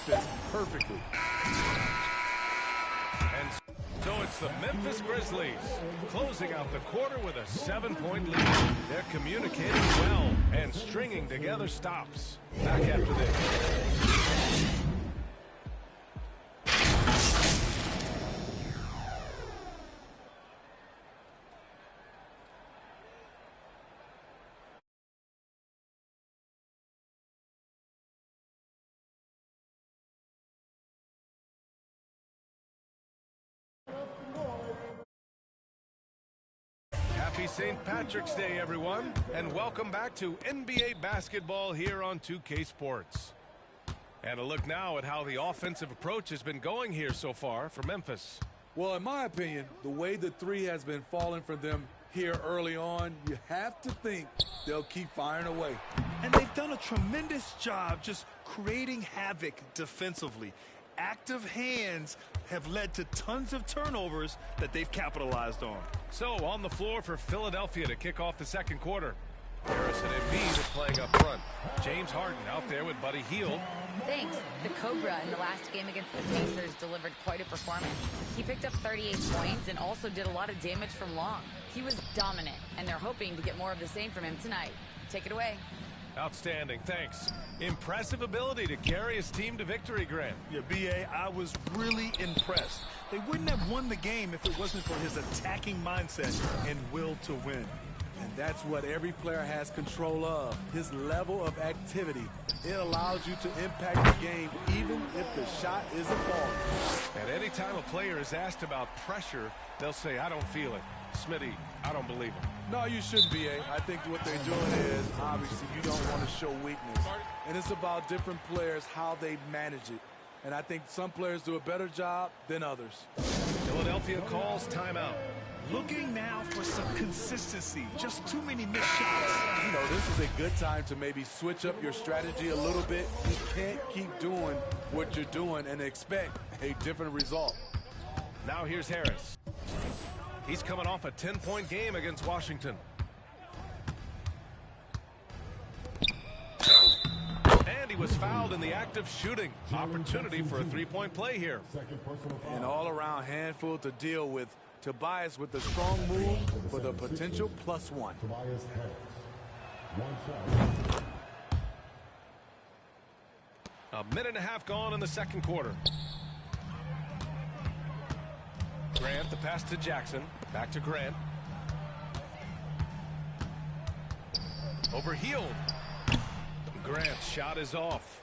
defense perfectly. And so it's the Memphis Grizzlies closing out the quarter with a 7-point lead. They're communicating well and stringing together stops. Back after this. Happy St. Patrick's Day, everyone, and welcome back to NBA basketball here on 2K Sports. And a look now at how the offensive approach has been going here so far for Memphis. Well, in my opinion, the way the three has been falling for them here early on, you have to think they'll keep firing away. And they've done a tremendous job just creating havoc defensively. Active hands have led to tons of turnovers that they've capitalized on. So on the floor for Philadelphia to kick off the second quarter. Harris and Embiid are playing up front. James Harden out there with Buddy Hield. Thanks. The Cobra in the last game against the Pacers delivered quite a performance. He picked up 38 points and also did a lot of damage from long. He was dominant, and they're hoping to get more of the same from him tonight. Take it away. Outstanding, thanks. Impressive ability to carry his team to victory, Grant. Yeah, B.A., I was really impressed. They wouldn't have won the game if it wasn't for his attacking mindset and will to win. And that's what every player has control of, his level of activity. It allows you to impact the game even if the shot isn't falling. And any time a player is asked about pressure, they'll say, I don't feel it. Smitty, I don't believe him. No, you shouldn't be, I think what they're doing is, obviously, you don't want to show weakness. And it's about different players, how they manage it. And I think some players do a better job than others. Philadelphia calls timeout. Looking now for some consistency. Just too many missed shots. You know, this is a good time to maybe switch up your strategy a little bit. You can't keep doing what you're doing and expect a different result. Now here's Harris. He's coming off a 10-point game against Washington. And he was fouled in the act of shooting. Opportunity for a three-point play here. An all-around handful to deal with. Tobias with the strong move for the potential +1. A minute and a half gone in the second quarter. Grant, the pass to Jackson. Back to Grant. Over Hield. Grant's shot is off.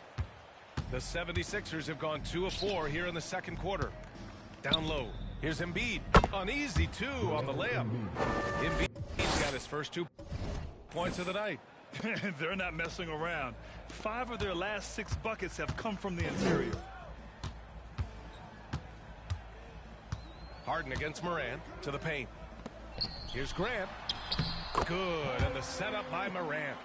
The 76ers have gone 2 of 4 here in the second quarter. Down low. Here's Embiid. An easy 2 on the layup. Embiid's got his first 2 points of the night. They're not messing around. 5 of their last 6 buckets have come from the interior. Harden against Morant to the paint. Here's Grant. Good, and the setup by Morant.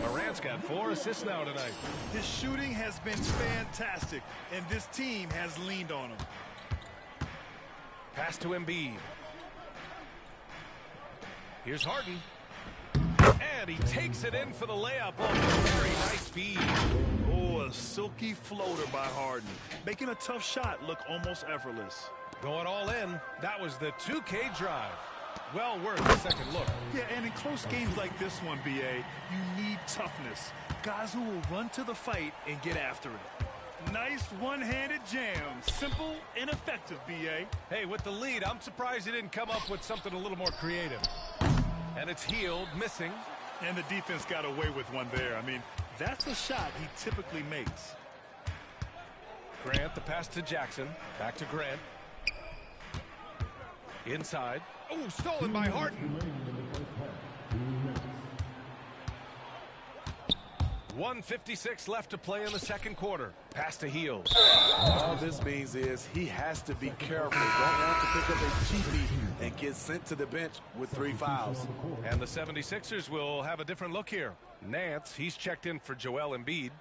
Morant's got 4 assists now tonight. His shooting has been fantastic, and this team has leaned on him. Pass to Embiid. Here's Harden. And he takes it in for the layup. Oh, very nice feed. Oh, a silky floater by Harden. Making a tough shot look almost effortless. Going all in. That was the 2K drive. Well worth a second look. Yeah, and in close games like this one, B.A., you need toughness. Guys who will run to the fight and get after it. Nice one-handed jam. Simple and effective, B.A. Hey, with the lead, I'm surprised he didn't come up with something a little more creative. And it's Hield, missing. And the defense got away with one there. I mean, that's a shot he typically makes. Grant, the pass to Jackson. Back to Grant. Inside. Oh, stolen by Harden. 1:56 left to play in the second quarter. Pass to Hield. All this means is he has to be careful. Don't want to pick up a cheapie and get sent to the bench with 3 fouls. And the 76ers will have a different look here. Nance, he's checked in for Joel Embiid.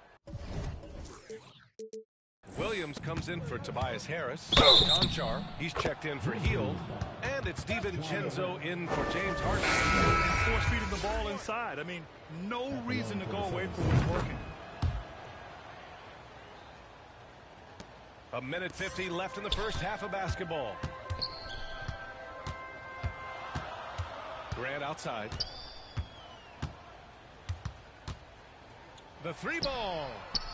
Williams comes in for Tobias Harris. Gonchar, he's checked in for Hield. And it's DiVincenzo in for James Harden. Force feeding the ball inside. I mean, no reason to go away from what's working. A minute 50 left in the first half of basketball. Grant outside. The three ball.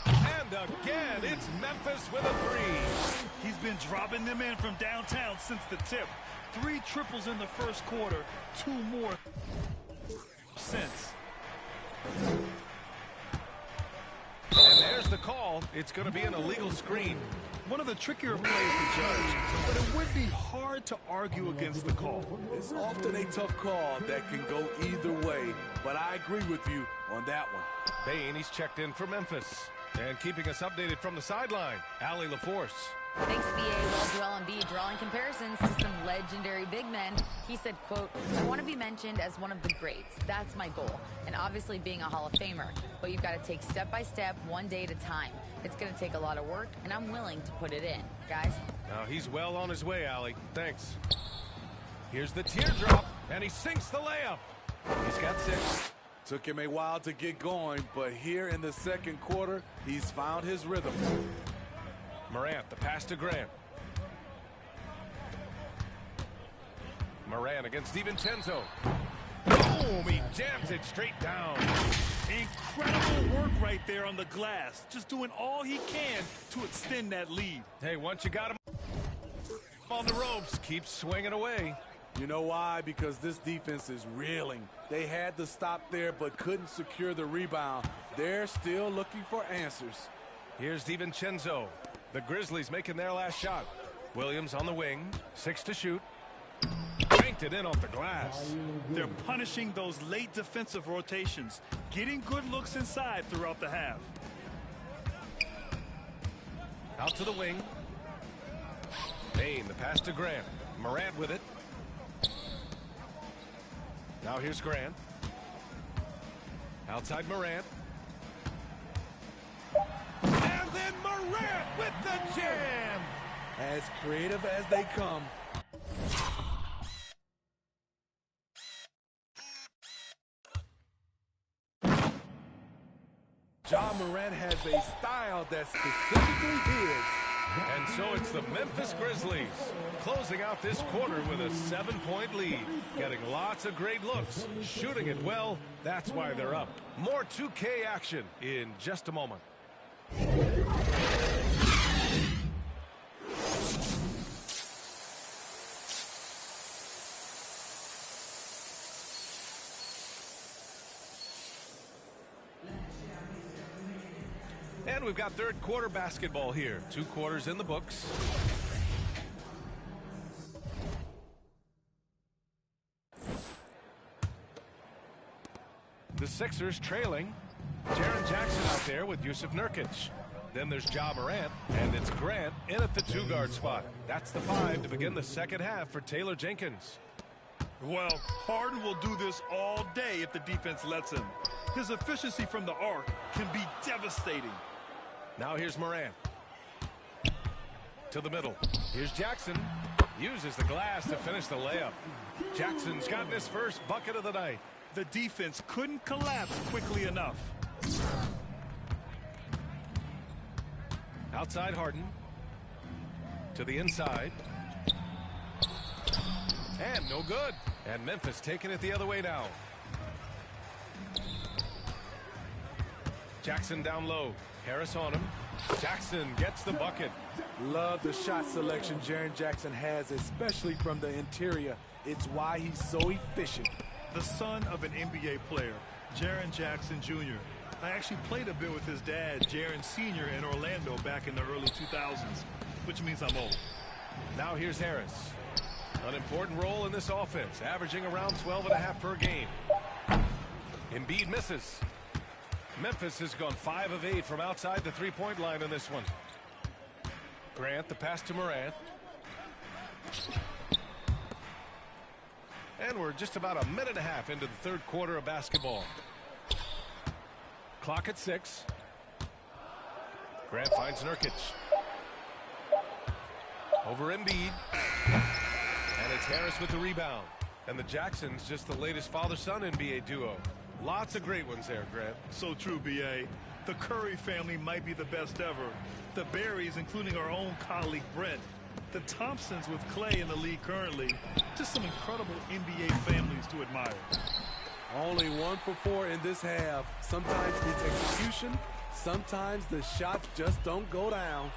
And again, it's Memphis with a three. He's been dropping them in from downtown since the tip. 3 triples in the first quarter, 2 more since. And there's the call. It's going to be an illegal screen. One of the trickier plays to judge, but it would be hard to argue against the call. It's often a tough call that can go either way, but I agree with you on that one. Bain, he's checked in for Memphis. And keeping us updated from the sideline, Allie LaForce. Thanks, BA. Well, Joel Embiid drawing comparisons to some legendary big men. He said, quote, I want to be mentioned as one of the greats. That's my goal. And obviously being a Hall of Famer. But you've got to take step by step, one day at a time. It's going to take a lot of work, and I'm willing to put it in. Guys? Now he's well on his way, Allie. Thanks. Here's the teardrop, and he sinks the layup. He's got 6. Took him a while to get going, but here in the second quarter, he's found his rhythm. Morant, the pass to Grant. Morant against DiVincenzo. Boom! He jams it straight down. Incredible work right there on the glass. Just doing all he can to extend that lead. Hey, once you got him on the ropes, keep swinging away. You know why? Because this defense is reeling. They had to stop there but couldn't secure the rebound. They're still looking for answers. Here's DiVincenzo. The Grizzlies making their last shot. Williams on the wing. 6 to shoot. Banked it in off the glass. They're punishing those late defensive rotations, getting good looks inside throughout the half. Out to the wing. Bain, the pass to Grant. Morant with it. Now here's Grant. Outside Morant. And then Morant with the jam. As creative as they come. Ja Morant has a style that's specifically his. And so it's the Memphis Grizzlies closing out this quarter with a 7-point lead. Getting lots of great looks, shooting it well. That's why they're up. More 2K action in just a moment. And we've got third quarter basketball here. 2 quarters in the books. The Sixers trailing. Jaren Jackson out there with Yusuf Nurkic. Then there's Ja Morant, and it's Grant in at the 2-guard spot. That's the 5 to begin the second half for Taylor Jenkins. Well, Harden will do this all day if the defense lets him. His efficiency from the arc can be devastating. Now here's Morant. To the middle. Here's Jackson. Uses the glass to finish the layup. Jackson's gotten his first bucket of the night. The defense couldn't collapse quickly enough. Outside Harden. To the inside. And no good. And Memphis taking it the other way now. Jackson down low. Harris on him. Jackson gets the bucket. Love the shot selection Jaren Jackson has, especially from the interior. It's why he's so efficient. The son of an NBA player, Jaren Jackson Jr. I actually played a bit with his dad, Jaren Sr. in Orlando back in the early 2000s, which means I'm old. Now here's Harris. An important role in this offense, averaging around 12.5 per game. Embiid misses. Memphis has gone 5 of 8 from outside the three-point line in this one. Grant, the pass to Morant. And we're just about a minute and a half into the third quarter of basketball. Clock at 6. Grant finds Nurkic. Over Embiid. And it's Harris with the rebound. And the Jacksons just the latest father-son NBA duo. Lots of great ones there, Grant. So true, B.A. The Curry family might be the best ever. The Berries, including our own colleague Brett. The Thompsons with Clay in the league currently. Just some incredible NBA families to admire. Only 1 for 4 in this half. Sometimes it's execution. Sometimes the shots just don't go down.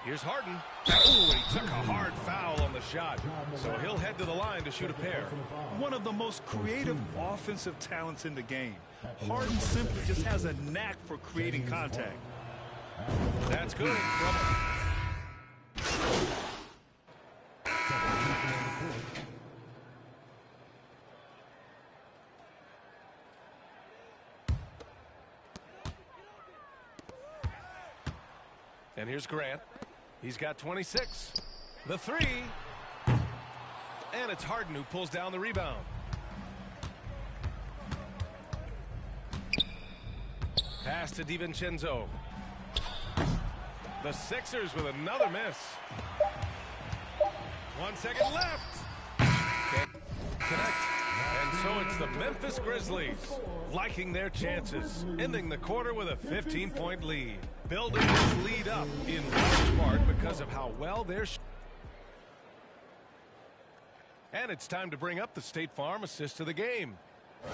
Here's Harden. Ooh, he took a hard foul on the shot. So he'll head to the line to shoot a pair. One of the most creative offensive talents in the game. Harden simply just has a knack for creating contact. That's good. And here's Grant. He's got 26. The three. And it's Harden who pulls down the rebound. Pass to DiVincenzo. The Sixers with another miss. 1 second left. Can't connect. And so it's the Memphis Grizzlies liking their chances, ending the quarter with a 15-point lead. Building this lead up in large part because of how well they're and it's time to bring up the State Farm assist of the game.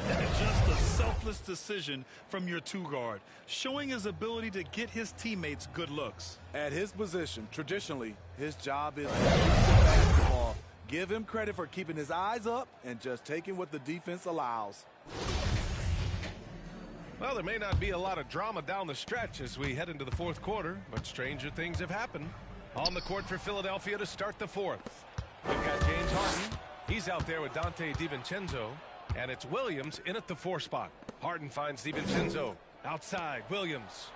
And just a selfless decision from your two-guard, showing his ability to get his teammates good looks. At his position, traditionally, his job is to shoot the basketball. Give him credit for keeping his eyes up and just taking what the defense allows. Well, there may not be a lot of drama down the stretch as we head into the fourth quarter, but stranger things have happened. On the court for Philadelphia to start the fourth. We've got James Harden. He's out there with Dante DiVincenzo. And it's Williams in at the 4 spot. Harden finds DiVincenzo. Outside, Williams.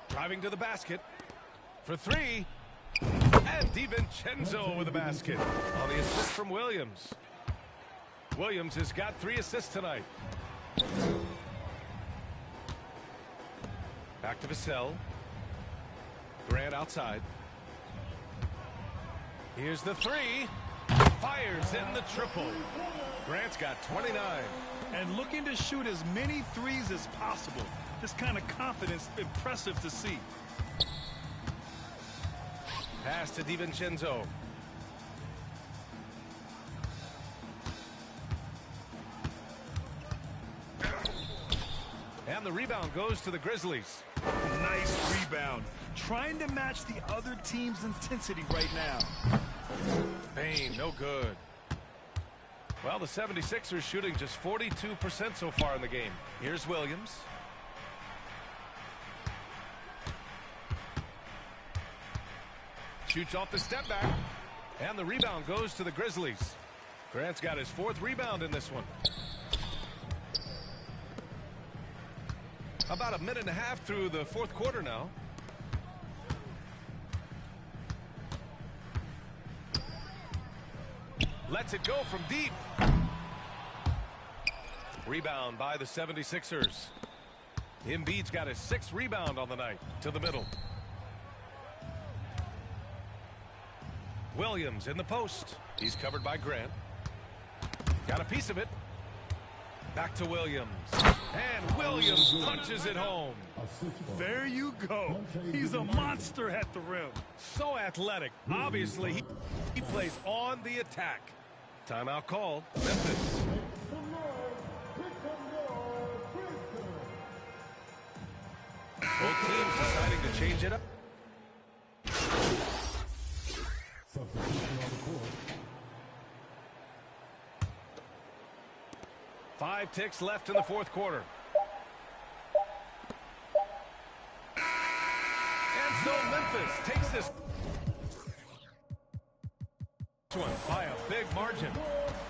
Driving to the basket. For 3. And DiVincenzo with the basket. On the assist from Williams. Williams has got 3 assists tonight. Back to Vassell. Grant outside. Here's the 3. Fires in the triple. Grant's got 29. And looking to shoot as many threes as possible. This kind of confidence, impressive to see. Pass to DiVincenzo. And the rebound goes to the Grizzlies. Nice rebound. Trying to match the other team's intensity right now. Bain, no good. Well, the 76ers shooting just 42% so far in the game. Here's Williams. Shoots off the step back. And the rebound goes to the Grizzlies. Grant's got his 4th rebound in this one. About a minute and a half through the fourth quarter now. Lets it go from deep. Rebound by the 76ers. Embiid's got his 6th rebound on the night. To the middle. Williams in the post. He's covered by Grant. Got a piece of it. Back to Williams. And Williams punches it home. There you go. He's a monster at the rim. So athletic. Obviously, he plays on the attack. Timeout called. Memphis. Both teams deciding to change it up. 5 ticks left in the fourth quarter. And so Memphis takes this one by a big margin.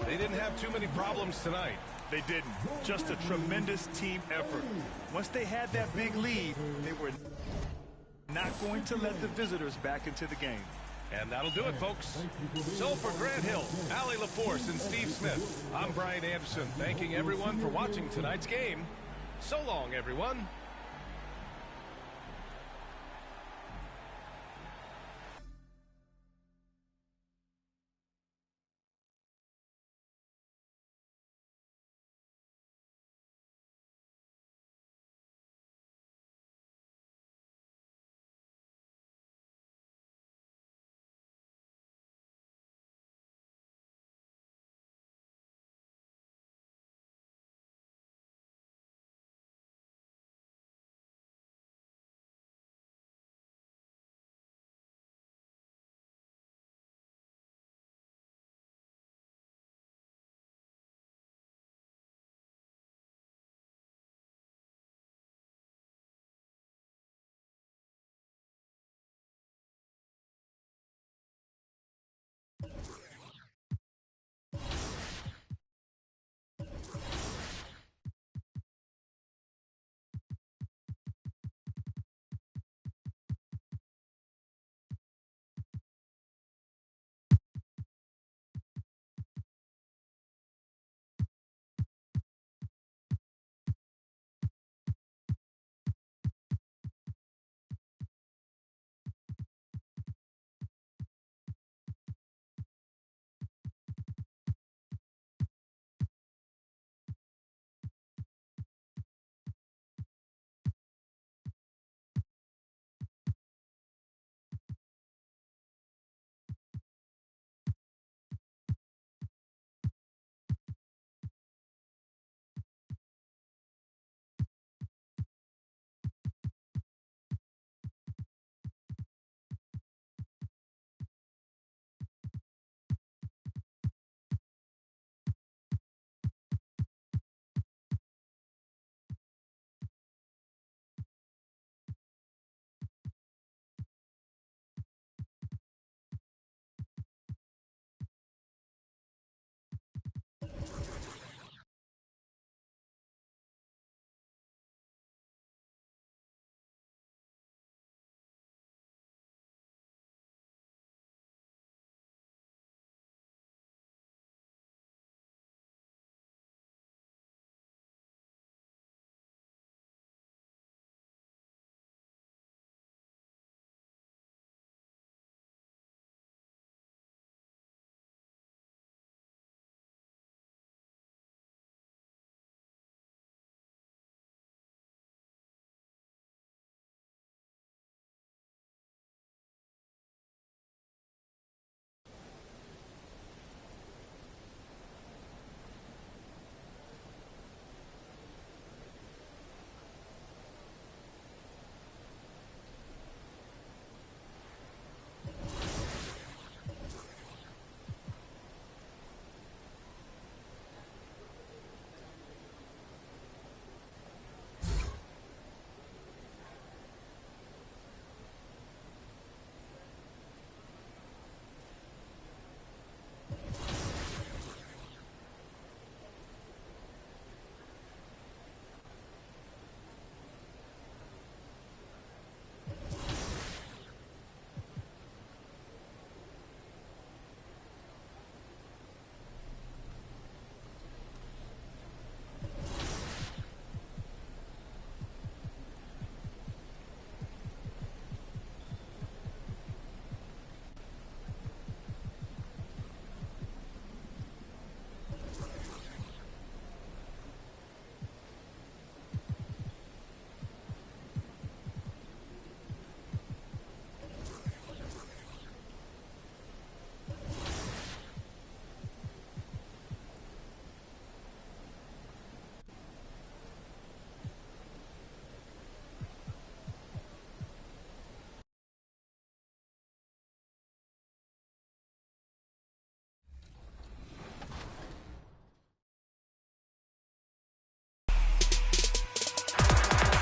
They didn't have too many problems tonight. They didn't. Just a tremendous team effort. Once they had that big lead, they were not going to let the visitors back into the game. And that'll do it, folks. So for Grant Hill, Allie LaForce, and Steve Smith, I'm Brian Anderson, thanking everyone for watching tonight's game. So long, everyone.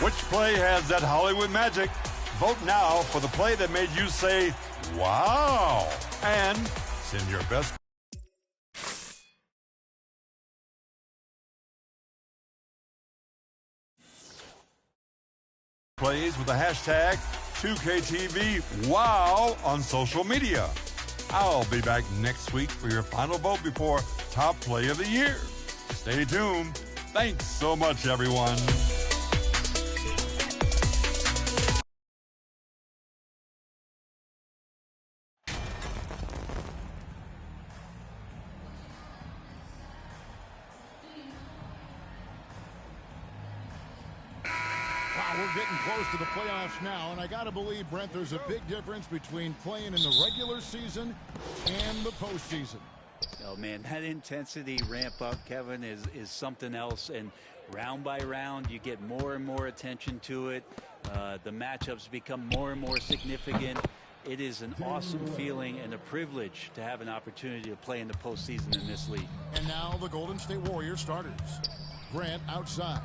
Which play has that Hollywood magic? Vote now for the play that made you say, wow, and send your best plays with the hashtag 2KTVWOW on social media. I'll be back next week for your final vote before Top Play of the Year. Stay tuned. Thanks so much, everyone. We're getting close to the playoffs now, and I got to believe, Brent, there's a big difference between playing in the regular season and the postseason. Oh, man, that intensity ramp up, Kevin, is something else. And round by round, you get more and more attention to it. The matchups become more and more significant. It is an awesome feeling and a privilege to have an opportunity to play in the postseason in this league. And now the Golden State Warriors starters. Grant outside.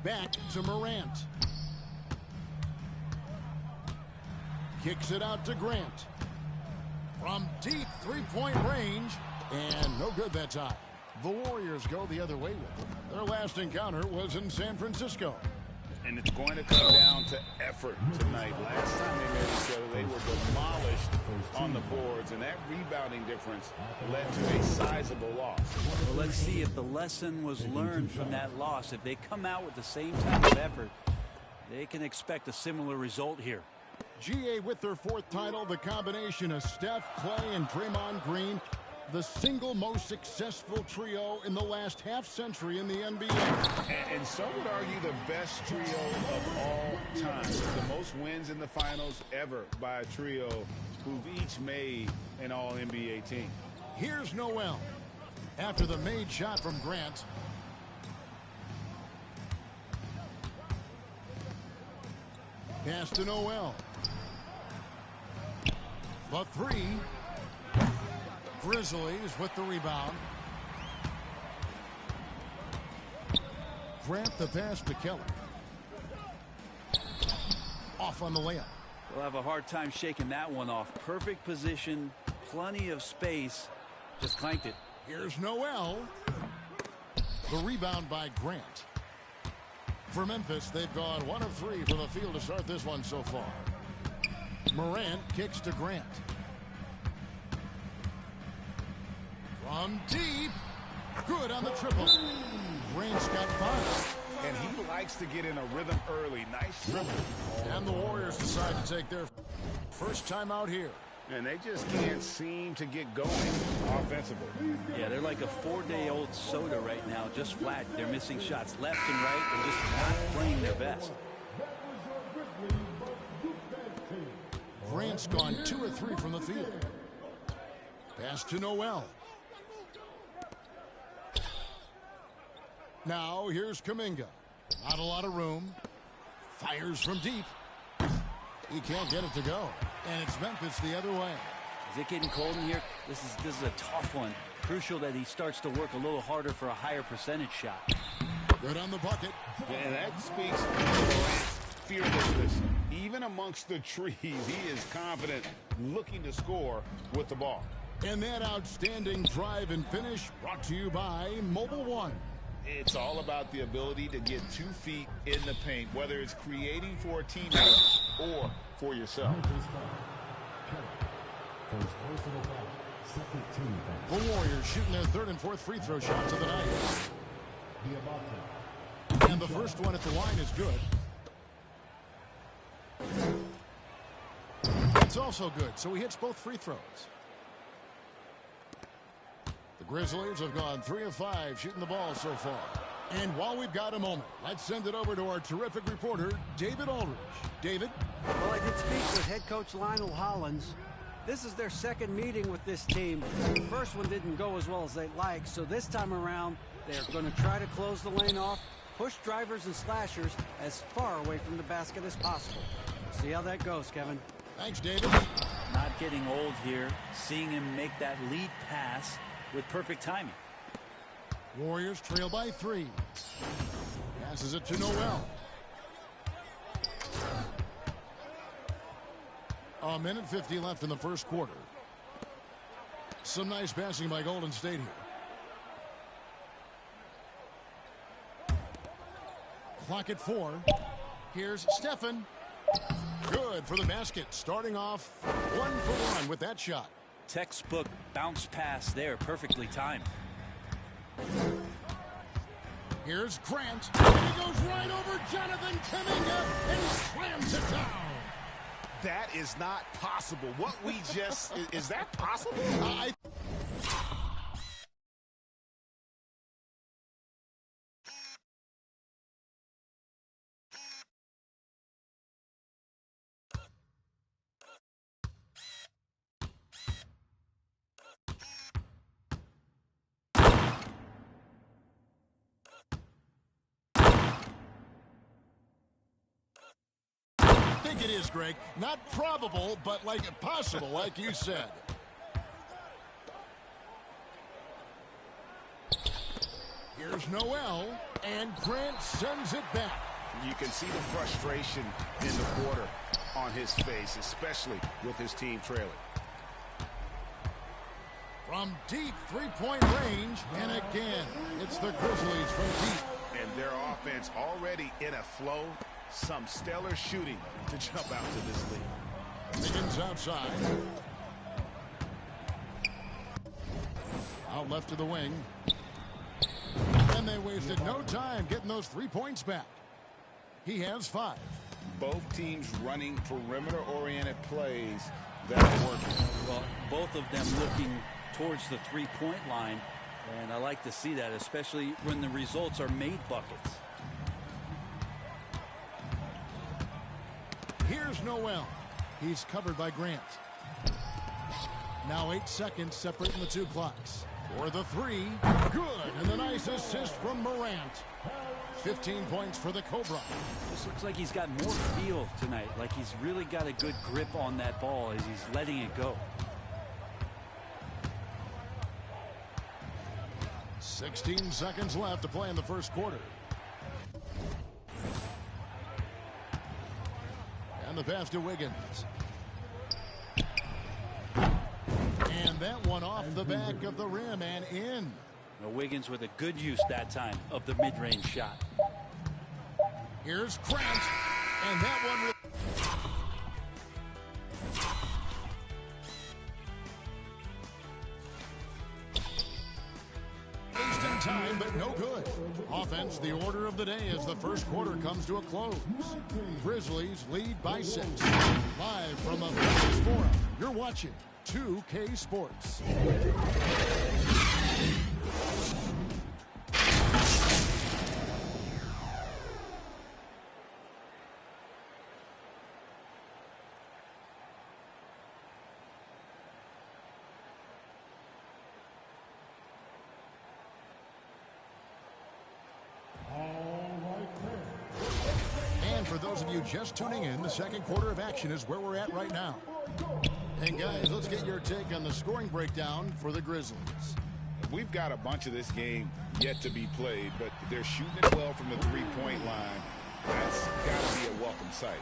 Back to Morant. Kicks it out to Grant. From deep three-point range. And no good that time. The Warriors go the other way with it. Their last encounter was in San Francisco. And it's going to come down to effort tonight. Last time they met each other, they were demolished on the boards, and that rebounding difference led to a sizable loss. Well, let's see if the lesson was learned from that loss. If they come out with the same type of effort, they can expect a similar result here. GA with their fourth title, the combination of Steph, Clay, and Draymond Green, the single most successful trio in the last half-century in the NBA. And some would argue the best trio of all time. The most wins in the finals ever by a trio who've each made an all-NBA team. Here's Noel. After the made shot from Grant. Pass to Noel. The three. Grizzlies with the rebound. Grant the pass to Keller. Off on the layup. We'll have a hard time shaking that one off. Perfect position, plenty of space. Just clanked it. Here's Noel. The rebound by Grant. For Memphis, they've gone 1 of 3 from the field to start this one so far. Morant kicks to Grant. From deep. Good on the triple. Grant's got 5. And he likes to get in a rhythm early. Nice dribble. And the Warriors decide to take their first time out here. And they just can't seem to get going offensively. Yeah, they're like a 4-day-old soda right now, just flat. They're missing shots left and right and just not playing their best. Grant's gone 2 of 3 from the field. Pass to Noel. Now here's Kuminga. Not a lot of room. Fires from deep. He can't get it to go. And it's Memphis the other way. Is it getting cold in here? This is a tough one. Crucial that he starts to work a little harder for a higher percentage shot. Good on the bucket. And that speaks to Morant's fearlessness. Even amongst the trees, he is confident, looking to score with the ball. And that outstanding drive and finish brought to you by Mobile One. It's all about the ability to get 2 feet in the paint, whether it's creating for a teammate or for yourself. The Warriors shooting their 3rd and 4th free throw shots of the night. And the first one at the line is good. It's also good, so he hits both free throws. The Grizzlies have gone 3 of 5 shooting the ball so far. And while we've got a moment, let's send it over to our terrific reporter, David Aldridge. David? Well, I did speak with head coach Lionel Hollins. This is their second meeting with this team. The first one didn't go as well as they'd like, so this time around, they're going to try to close the lane off, push drivers and slashers as far away from the basket as possible. We'll see how that goes, Kevin. Thanks, David. Not getting old here, seeing him make that lead pass with perfect timing. Warriors trail by 3. Passes it to Noel. A minute 50 left in the first quarter. Some nice passing by Golden State here. Clock at 4. Here's Stephen. Good for the basket. Starting off 1 for 1 with that shot. Textbook bounce pass there, perfectly timed. Here's Grant. And he goes right over Jonathan Kuminga and slams it down. That is not possible. What we just... is that possible? I think it is, Greg. Not probable, but like possible, like you said. Here's Noel, and Grant sends it back. You can see the frustration in the quarter on his face, especially with his team trailing. From deep three-point range, and again, it's the Grizzlies from deep. And their offense already in a flow. Some stellar shooting to jump out to this lead. Higgins outside. Out left to the wing. And they wasted no time getting those 3 points back. He has 5. Both teams running perimeter-oriented plays that are working. Well, both of them looking towards the three-point line, and I like to see that, especially when the results are made buckets. Here's Noel. He's covered by Grant. Now 8 seconds separating the 2 clocks. For the 3. Good. And the nice assist from Morant. 15 points for the Cobra. This looks like he's got more feel tonight. Like he's really got a good grip on that ball as he's letting it go. 16 seconds left to play in the first quarter. And the pass to Wiggins. And that one off the back of the rim and in. Now Wiggins with a good use that time of the mid-range shot. Here's Grant. And that one... time, but no good. Offense, the order of the day as the first quarter comes to a close. Grizzlies lead by 6. Live from the Vegas Forum, you're watching 2K Sports. For those of you just tuning in, the second quarter of action is where we're at right now. And guys, let's get your take on the scoring breakdown for the Grizzlies. We've got a bunch of this game yet to be played, but they're shooting it well from the three-point line. That's got to be a welcome sight.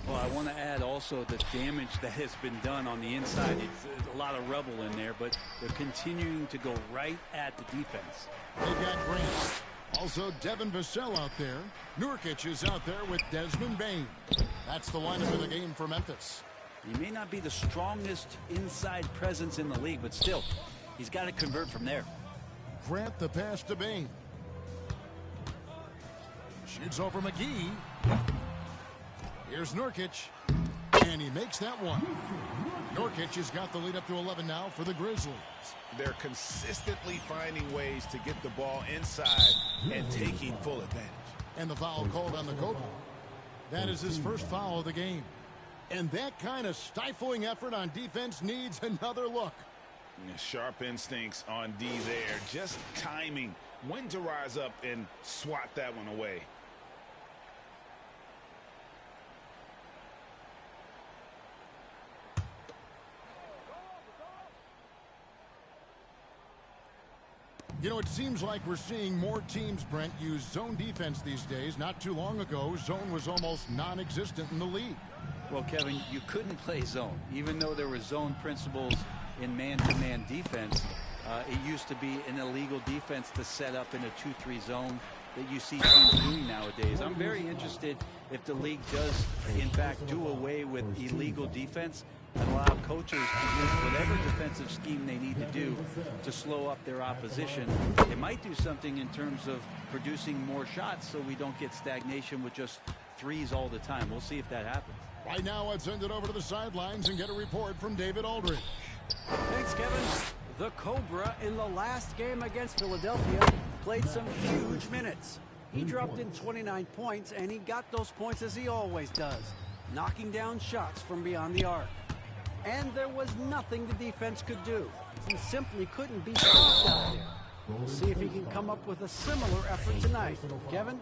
Well, I want to add also the damage that has been done on the inside. It's a lot of rubble in there, but they're continuing to go right at the defense. They've got Grant. Also, Devin Vassell out there. Nurkic is out there with Desmond Bane. That's the lineup of the game for Memphis. He may not be the strongest inside presence in the league, but still, he's got to convert from there. Grant the pass to Bane. Shoots over McGee. Here's Nurkic. And he makes that one. Nurkic has got the lead up to 11 now for the Grizzlies. They're consistently finding ways to get the ball inside and taking full advantage. And the foul called on the Cobra. That is his first foul of the game. And that kind of stifling effort on defense needs another look. Sharp instincts on D there. Just timing when to rise up and swat that one away. You know, it seems like we're seeing more teams, Brent, use zone defense these days. Not too long ago, zone was almost non-existent in the league. Well, Kevin, you couldn't play zone. Even though there were zone principles in man-to-man defense, it used to be an illegal defense to set up in a 2-3 zone that you see teams doing nowadays. I'm very interested if the league does, in fact, do away with illegal defense and allow coaches to use whatever defensive scheme they need to do to slow up their opposition. It might do something in terms of producing more shots so we don't get stagnation with just threes all the time. We'll see if that happens. Right now, let's send it over to the sidelines and get a report from David Aldridge. Thanks, Kevin. The Cobra in the last game against Philadelphia played some huge minutes. He dropped in 29 points, and he got those points as he always does, knocking down shots from beyond the arc. And there was nothing the defense could do. He simply couldn't be stopped out there. We'll see if he can come up with a similar effort tonight. Kevin?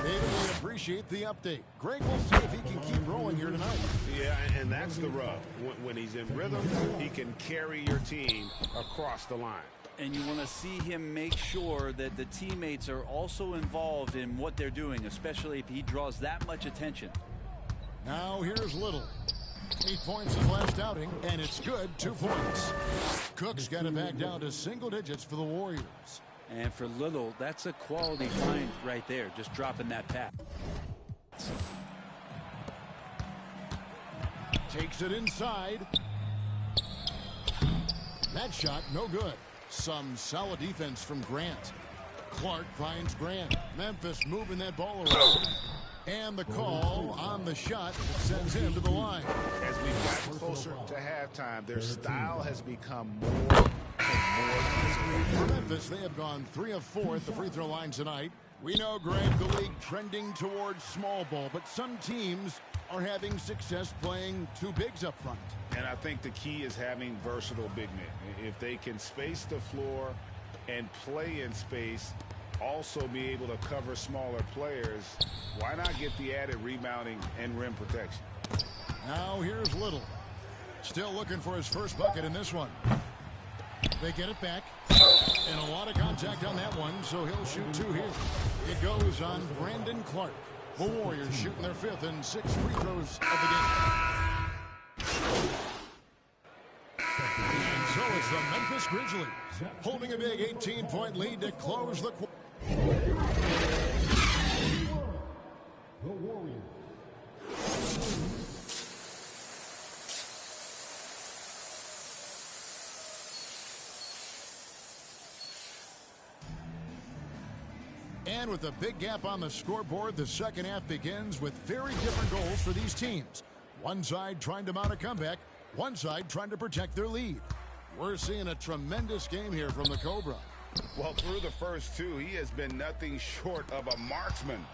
David, we appreciate the update. Greg will see if he can keep rolling here tonight. Yeah, and that's the rub. When he's in rhythm, he can carry your team across the line. And you want to see him make sure that the teammates are also involved in what they're doing, especially if he draws that much attention. Now here's Little. 8 points his last outing, and it's good. 2 points. Cook's got it back down to single digits for the Warriors. And for Little, that's a quality find right there, just dropping that pass. Takes it inside. That shot, no good. Some solid defense from Grant. Clark finds Grant. Memphis moving that ball around. And the call on the shot sends him to the line. As we've gotten closer to halftime, their style has become more and more physical. For Memphis, they have gone 3 of 4 at the free throw line tonight. We know, Greg, the league trending towards small ball, but some teams are having success playing 2 bigs up front. And I think the key is having versatile big men. If they can space the floor and play in space, also be able to cover smaller players, why not get the added rebounding and rim protection? Now here's Little. Still looking for his first bucket in this one. They get it back. And a lot of contact on that one, so he'll shoot 2 here. It goes on Brandon Clark. The Warriors shooting their 5th and 6th free throws of the game. And so it's the Memphis Grizzlies holding a big 18-point lead to close the quarter. The Warriors. And with a big gap on the scoreboard, the second half begins with very different goals for these teams. One side trying to mount a comeback, one side trying to protect their lead. We're seeing a tremendous game here from the Cobra. Well, through the first 2, he has been nothing short of a marksman.